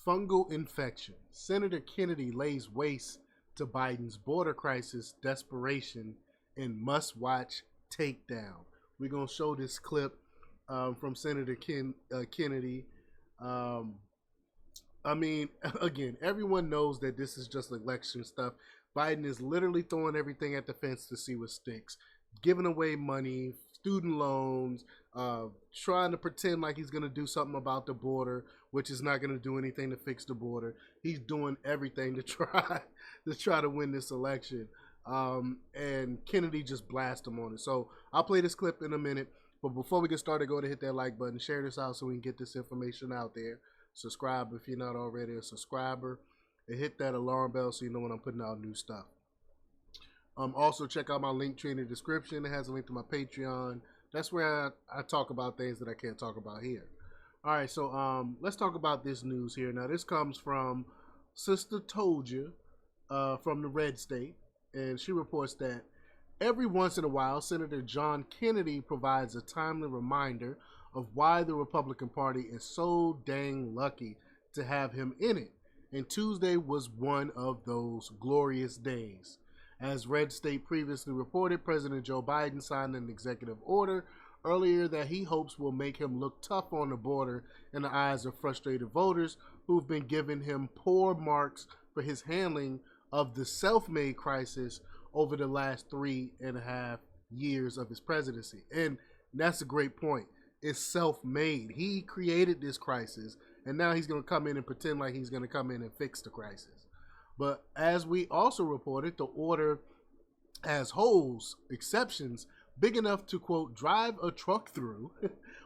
Fungal infection. Senator Kennedy lays waste to Biden's border crisis. Desperation in must-watch Takedown. We're going to show this clip from Senator Kennedy. I mean, again, everyone knows that this is just election stuff. Biden is literally throwing everything at the fence to see what sticks. Giving away money, student loans, trying to pretend like he's going to do something about the border, which is not going to do anything to fix the border. He's doing everything to try to win this election. And Kennedy just blasted him on it. So I'll play this clip in a minute. But before we get started, go ahead and hit that like button. Share this out so we can get this information out there. Subscribe if you're not already a subscriber. And hit that alarm bell so you know when I'm putting out new stuff. Also, check out my link tree in the description. It has a link to my Patreon. That's where I talk about things that I can't talk about here. All right, so let's talk about this news here. Now, this comes from Sister Told You from the Red State. And she reports that every once in a while, Senator John Kennedy provides a timely reminder of why the Republican Party is so dang lucky to have him in it. And Tuesday was one of those glorious days. As Red State previously reported, President Joe Biden signed an executive order earlier that he hopes will make him look tough on the border in the eyes of frustrated voters who've been giving him poor marks for his handling of the self-made crisis over the last 3.5 years of his presidency. And that's a great point. It's self-made. He created this crisis, and now he's going to come in and pretend like he's going to come in and fix the crisis. But as we also reported, the order has holes, exceptions, big enough to, quote, drive a truck through,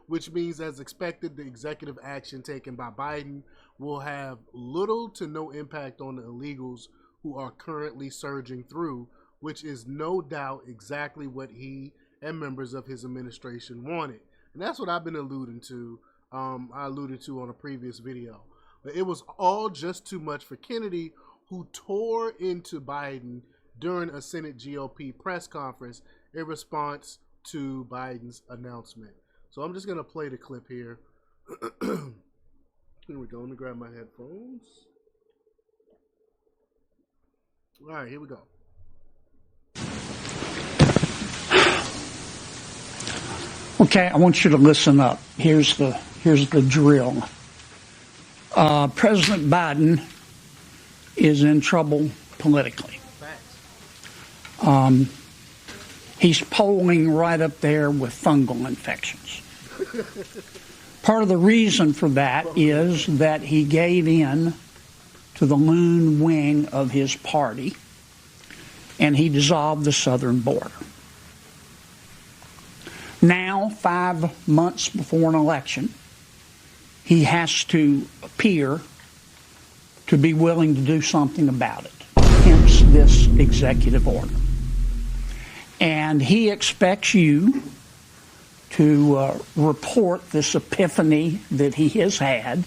which means, as expected, the executive action taken by Biden will have little to no impact on the illegals who are currently surging through, which is no doubt exactly what he and members of his administration wanted. And that's what I've been alluding to. I alluded to on a previous video. But it was all just too much for Kennedy, who tore into Biden during a Senate GOP press conference in response to Biden's announcement. So I'm just going to play the clip here. Here we go. Let me grab my headphones. All right, here we go. Okay, I want you to listen up. Here's the drill. President Biden is in trouble politically. He's polling right up there with fungal infections. Part of the reason for that is that he gave in to the loon wing of his party, and he dissolved the southern border. Now, 5 months before an election, he has to appear to be willing to do something about it, hence this executive order. And he expects you to report this epiphany that he has had,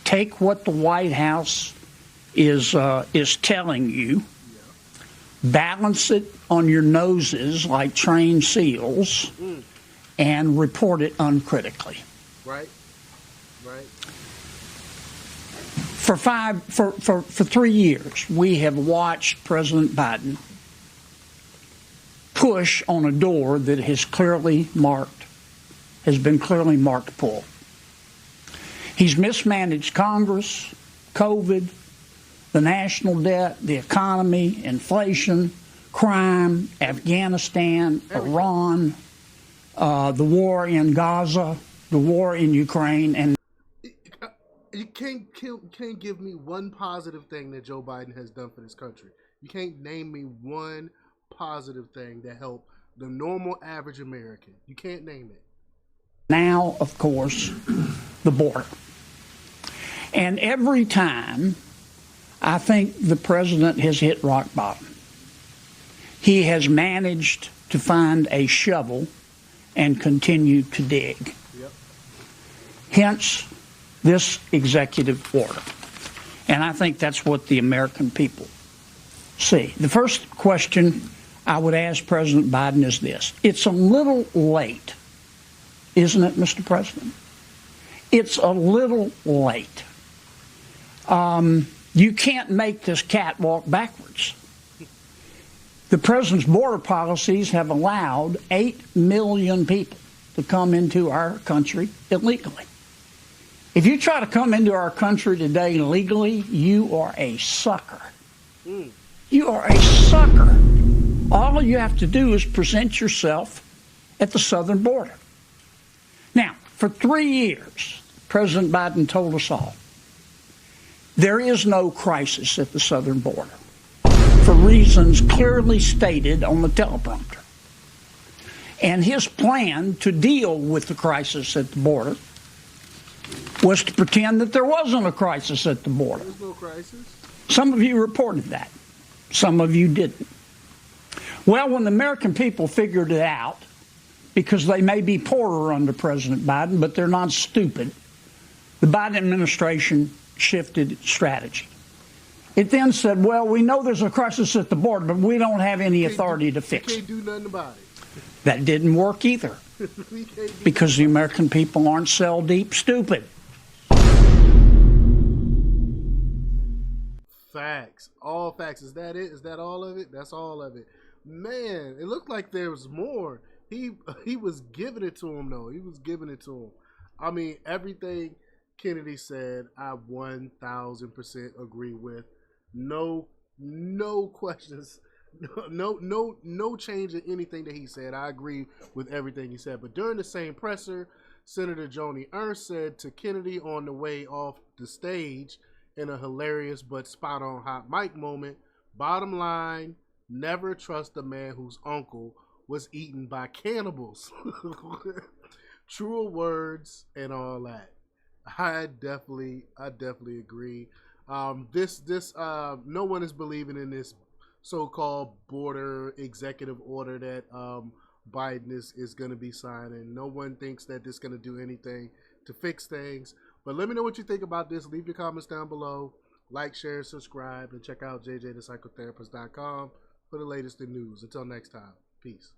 take what the White House is telling you, balance it on your noses like trained seals, and report it uncritically. Right. For 3 years, we have watched President Biden push on a door that has been clearly marked pull. He's mismanaged Congress, COVID, the national debt, the economy, inflation, crime, Afghanistan, Iran, the war in Gaza, the war in Ukraine, and you can't give me one positive thing that Joe Biden has done for this country. You can't name me one positive thing that helped the normal average American. You can't name it. Now, of course, the border. And every time, I think the president has hit rock bottom. He has managed to find a shovel and continue to dig. Yep. Hence, this executive order. And I think that's what the American people see. The first question I would ask President Biden is this. It's a little late, isn't it, Mr. President? It's a little late You can't make this cat walk backwards. The president's border policies have allowed 8 million people to come into our country illegally. If you try to come into our country today legally, you are a sucker. You are a sucker. All you have to do is present yourself at the southern border. Now, for 3 years, President Biden told us all, there is no crisis at the southern border for reasons clearly stated on the teleprompter. And his plan to deal with the crisis at the border was to pretend that there wasn't a crisis at the border. There's no crisis. Some of you reported that. Some of you didn't. Well, when the American people figured it out, because they may be poorer under President Biden, but they're not stupid, the Biden administration shifted strategy. It then said, well, we know there's a crisis at the border, but we don't have any authority to fix it. Can't do nothing about it. That didn't work either, because the American people aren't cell deep stupid. Facts. All facts. Is that it? Is that all of it? That's all of it. Man, it looked like there was more. He was giving it to him, though. He was giving it to him. I mean, everything Kennedy said, I 1,000% agree with. No questions. No change in anything that he said. I agree with everything he said. But during the same presser, Senator Joni Ernst said to Kennedy on the way off the stage in a hilarious but spot-on hot mic moment, bottom line, never trust a man whose uncle was eaten by cannibals. Truer words and all that. I definitely agree. No one is believing in this so-called border executive order that Biden is going to be signing. No one thinks that this is going to do anything to fix things. But let me know what you think about this. Leave your comments down below. Like, share, subscribe, and check out jjthepsychotherapist.com for the latest in news. Until next time, peace.